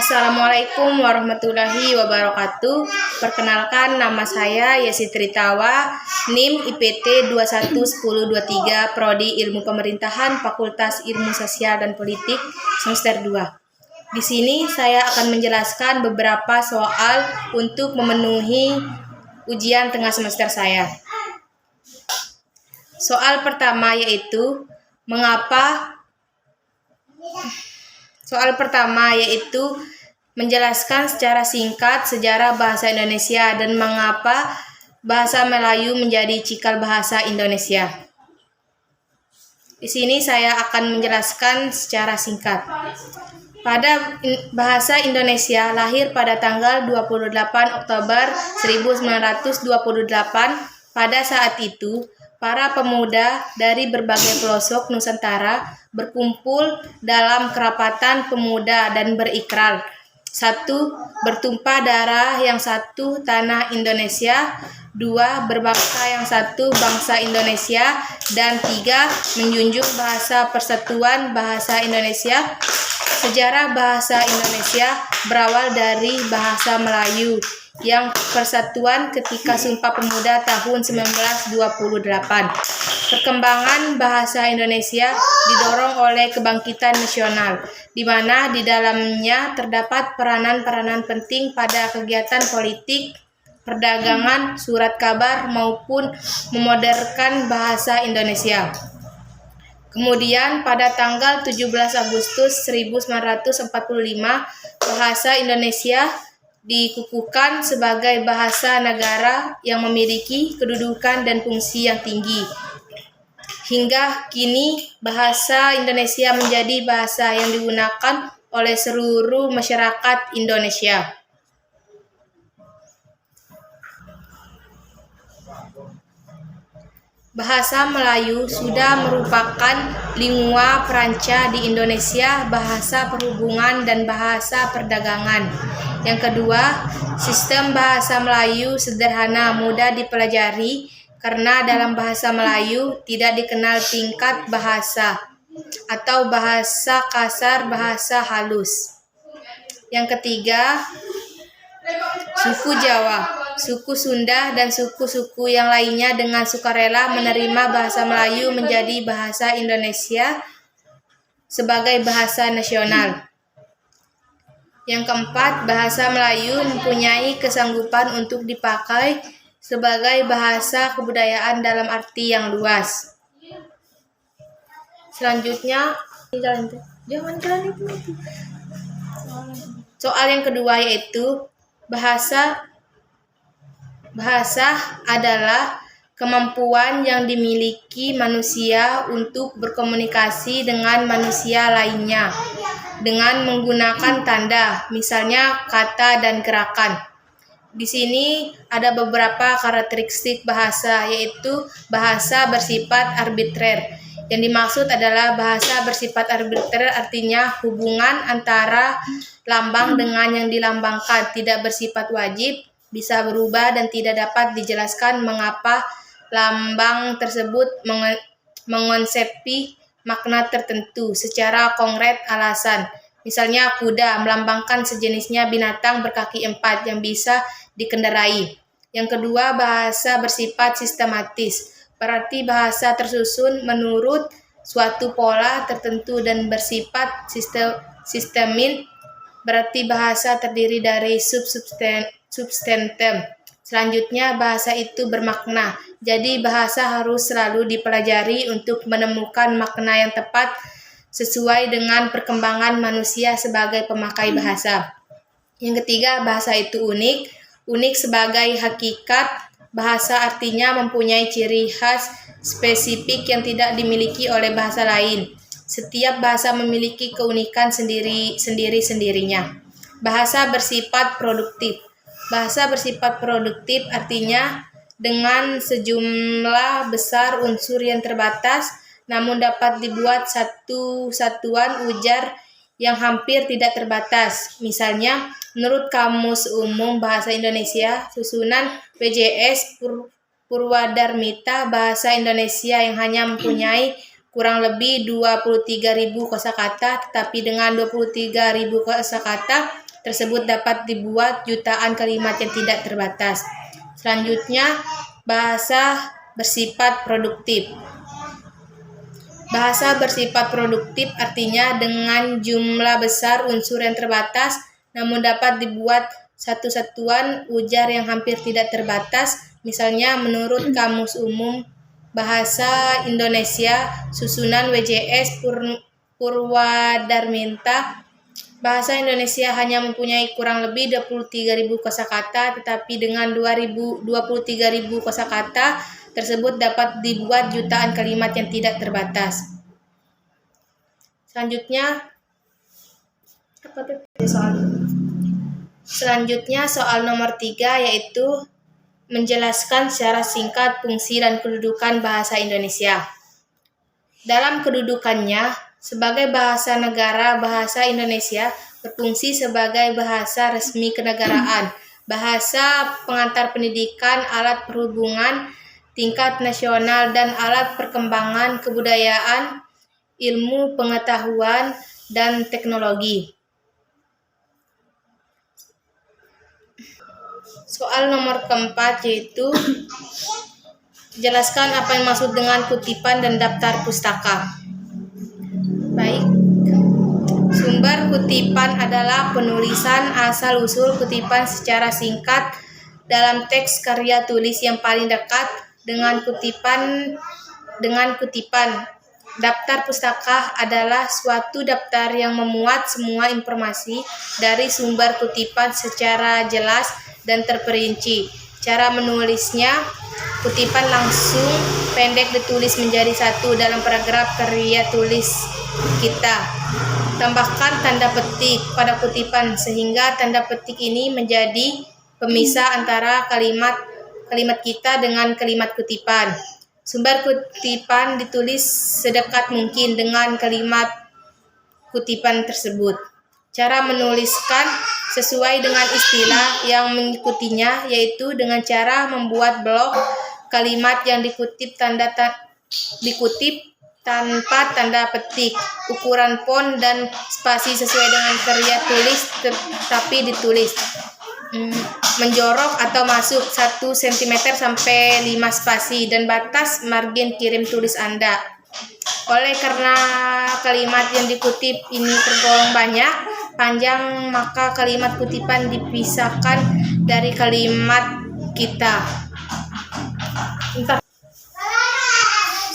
Assalamualaikum warahmatullahi wabarakatuh. Perkenalkan, nama saya Yesi Tritawa, NIM IPT 211023, Prodi Ilmu Pemerintahan, Fakultas Ilmu Sosial dan Politik, semester 2. Di sini saya akan menjelaskan beberapa soal untuk memenuhi ujian tengah semester saya. Soal pertama yaitu menjelaskan secara singkat sejarah bahasa Indonesia dan mengapa bahasa Melayu menjadi cikal bahasa Indonesia. Di sini saya akan menjelaskan secara singkat. Pada bahasa Indonesia lahir pada tanggal 28 Oktober 1928. Pada saat itu, para pemuda dari berbagai pelosok Nusantara berkumpul dalam kerapatan pemuda dan berikrar. 1. Bertumpah darah yang satu tanah Indonesia. 2. Berbangsa yang satu bangsa Indonesia. Dan 3. Menjunjung bahasa persatuan bahasa Indonesia. Sejarah bahasa Indonesia berawal dari bahasa Melayu yang persatuan ketika Sumpah Pemuda tahun 1928. Perkembangan bahasa Indonesia didorong oleh kebangkitan nasional, di mana di dalamnya terdapat peranan-peranan penting pada kegiatan politik, perdagangan, surat kabar, maupun memodernkan bahasa Indonesia. Kemudian pada tanggal 17 Agustus 1945, bahasa Indonesia dikukuhkan sebagai bahasa negara yang memiliki kedudukan dan fungsi yang tinggi. Hingga kini, bahasa Indonesia menjadi bahasa yang digunakan oleh seluruh masyarakat Indonesia. Bahasa Melayu sudah merupakan lingua franca di Indonesia, bahasa perhubungan dan bahasa perdagangan. Yang kedua, sistem bahasa Melayu sederhana, mudah dipelajari karena dalam bahasa Melayu tidak dikenal tingkat bahasa atau bahasa kasar, bahasa halus. Yang ketiga, suku Jawa, suku Sunda, dan suku-suku yang lainnya dengan sukarela menerima bahasa Melayu menjadi bahasa Indonesia sebagai bahasa nasional. Yang keempat, bahasa Melayu mempunyai kesanggupan untuk dipakai sebagai bahasa kebudayaan dalam arti yang luas. Selanjutnya, soal yang kedua yaitu bahasa adalah kemampuan yang dimiliki manusia untuk berkomunikasi dengan manusia lainnya dengan menggunakan tanda, misalnya kata dan gerakan. Di sini ada beberapa karakteristik bahasa, yaitu bahasa bersifat arbitrer. Yang dimaksud adalah bahasa bersifat arbitrer artinya hubungan antara lambang dengan yang dilambangkan, tidak bersifat wajib, bisa berubah dan tidak dapat dijelaskan mengapa lambang tersebut mengonsepi makna tertentu secara konkret alasan. Misalnya kuda melambangkan sejenisnya binatang berkaki 4 yang bisa dikendarai. Yang kedua, bahasa bersifat sistematis. Berarti bahasa tersusun menurut suatu pola tertentu dan bersifat sistemin. Berarti bahasa terdiri dari substantum. Selanjutnya, bahasa itu bermakna. Jadi bahasa harus selalu dipelajari untuk menemukan makna yang tepat sesuai dengan perkembangan manusia sebagai pemakai bahasa. Yang ketiga, bahasa itu unik. Unik sebagai hakikat. Bahasa artinya mempunyai ciri khas spesifik yang tidak dimiliki oleh bahasa lain. Setiap bahasa memiliki keunikan sendiri-sendirinya. Bahasa bersifat produktif. Bahasa bersifat produktif artinya dengan sejumlah besar unsur yang terbatas, namun dapat dibuat satu satuan ujar yang hampir tidak terbatas. Misalnya, menurut Kamus Umum Bahasa Indonesia, susunan PJS Purwadarmita, bahasa Indonesia yang hanya mempunyai kurang lebih 23.000 kosakata, tetapi dengan 23.000 kosakata tersebut dapat dibuat jutaan kalimat yang tidak terbatas. Selanjutnya, bahasa bersifat produktif. Bahasa bersifat produktif artinya dengan jumlah besar unsur yang terbatas, namun dapat dibuat satu satuan ujar yang hampir tidak terbatas. Misalnya, menurut Kamus Umum Bahasa Indonesia susunan WJS Purwadarminta, bahasa Indonesia hanya mempunyai kurang lebih 23.000 kosakata, tetapi dengan 23.000 kosakata tersebut dapat dibuat jutaan kalimat yang tidak terbatas. Selanjutnya soal nomor 3, yaitu menjelaskan secara singkat fungsi dan kedudukan bahasa Indonesia. Dalam kedudukannya, sebagai bahasa negara, bahasa Indonesia berfungsi sebagai bahasa resmi kenegaraan, bahasa pengantar pendidikan, alat perhubungan tingkat nasional, dan alat perkembangan kebudayaan, ilmu pengetahuan, dan teknologi. Soal nomor keempat, yaitu jelaskan apa yang maksud dengan kutipan dan daftar pustaka. Baik, sumber kutipan adalah penulisan asal-usul kutipan secara singkat dalam teks karya tulis yang paling dekat dengan kutipan. Daftar pustaka adalah suatu daftar yang memuat semua informasi dari sumber kutipan secara jelas dan terperinci. Cara menulisnya, kutipan langsung pendek ditulis menjadi satu dalam paragraf karya tulis kita. Tambahkan tanda petik pada kutipan sehingga tanda petik ini menjadi pemisah antara kalimat kita dengan kalimat kutipan. Sumber kutipan ditulis sedekat mungkin dengan kalimat kutipan tersebut. Cara menuliskan sesuai dengan istilah yang mengikutinya, yaitu dengan cara membuat blok kalimat yang dikutip tanpa tanda petik, ukuran font dan spasi sesuai dengan karya tulis tetapi ditulis menjorok atau masuk 1 cm sampai 5 spasi, dan batas margin kirim tulis Anda. Oleh karena kalimat yang dikutip ini tergolong panjang, maka kalimat kutipan dipisahkan dari kalimat kita.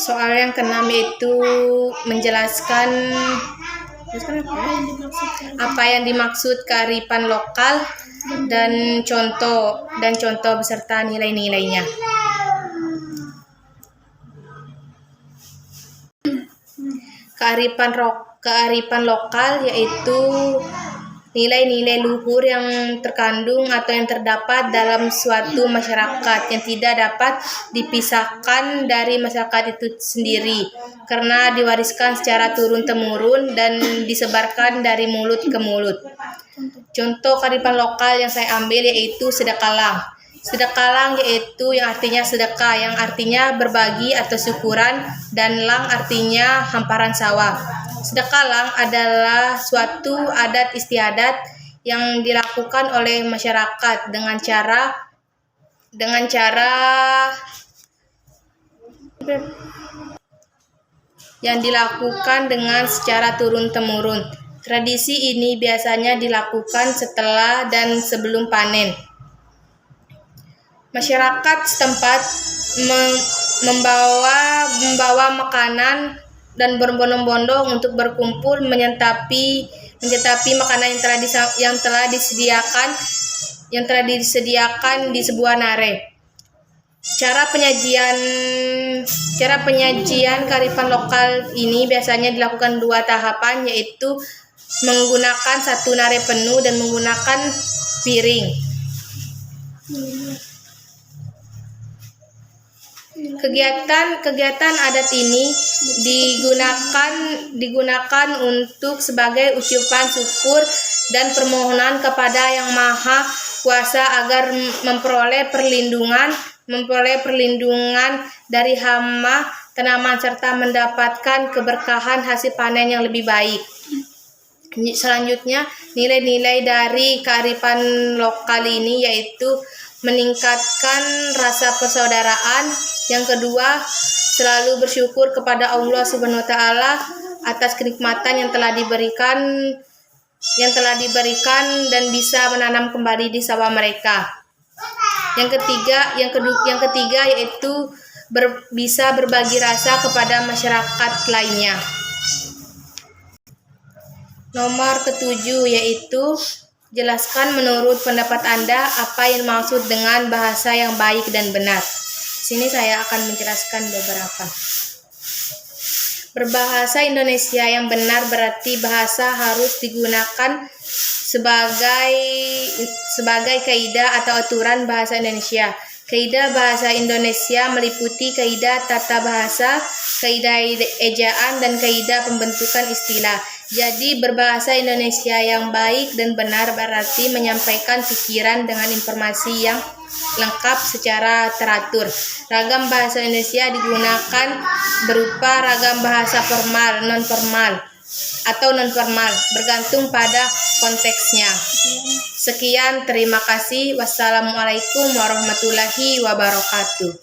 Soal yang keenam, yaitu menjelaskan apa yang dimaksud kearifan lokal dan contoh beserta nilai-nilainya. Kearifan lokal yaitu nilai-nilai luhur yang terkandung atau yang terdapat dalam suatu masyarakat yang tidak dapat dipisahkan dari masyarakat itu sendiri karena diwariskan secara turun-temurun dan disebarkan dari mulut ke mulut. Contoh kearifan lokal yang saya ambil yaitu sedekalang. Sedekalang yaitu yang artinya sedekah, yang artinya berbagi atau syukuran, dan lang artinya hamparan sawah. Sedekalang adalah suatu adat istiadat yang dilakukan oleh masyarakat dengan cara yang dilakukan dengan secara turun-temurun. Tradisi ini biasanya dilakukan setelah dan sebelum panen. Masyarakat setempat membawa makanan dan berbondong-bondong untuk berkumpul menyentapi makanan yang telah disediakan di sebuah nare. Cara penyajian kearifan lokal ini biasanya dilakukan 2 tahapan, yaitu menggunakan 1 nare penuh dan menggunakan piring. Kegiatan adat ini digunakan untuk sebagai ucapan syukur dan permohonan kepada Yang Maha Kuasa agar memperoleh perlindungan dari hama tanaman serta mendapatkan keberkahan hasil panen yang lebih baik. Selanjutnya, nilai-nilai dari kearifan lokal ini yaitu meningkatkan rasa persaudaraan. Yang kedua, selalu bersyukur kepada Allah Subhanahu wa taala atas kenikmatan yang telah diberikan dan bisa menanam kembali di sawah mereka. Yang ketiga yaitu bisa berbagi rasa kepada masyarakat lainnya. Nomor ketujuh yaitu jelaskan menurut pendapat Anda apa yang dimaksud dengan bahasa yang baik dan benar. Sini saya akan menjelaskan beberapa. Berbahasa Indonesia yang benar berarti bahasa harus digunakan sebagai kaidah atau aturan bahasa Indonesia. Kaidah bahasa Indonesia meliputi kaidah tata bahasa, kaidah ejaan, dan kaidah pembentukan istilah. Jadi berbahasa Indonesia yang baik dan benar berarti menyampaikan pikiran dengan informasi yang lengkap secara teratur. Ragam bahasa Indonesia digunakan berupa ragam bahasa formal, non-formal, atau non-formal, bergantung pada konteksnya. Sekian, terima kasih. Wassalamualaikum warahmatullahi wabarakatuh.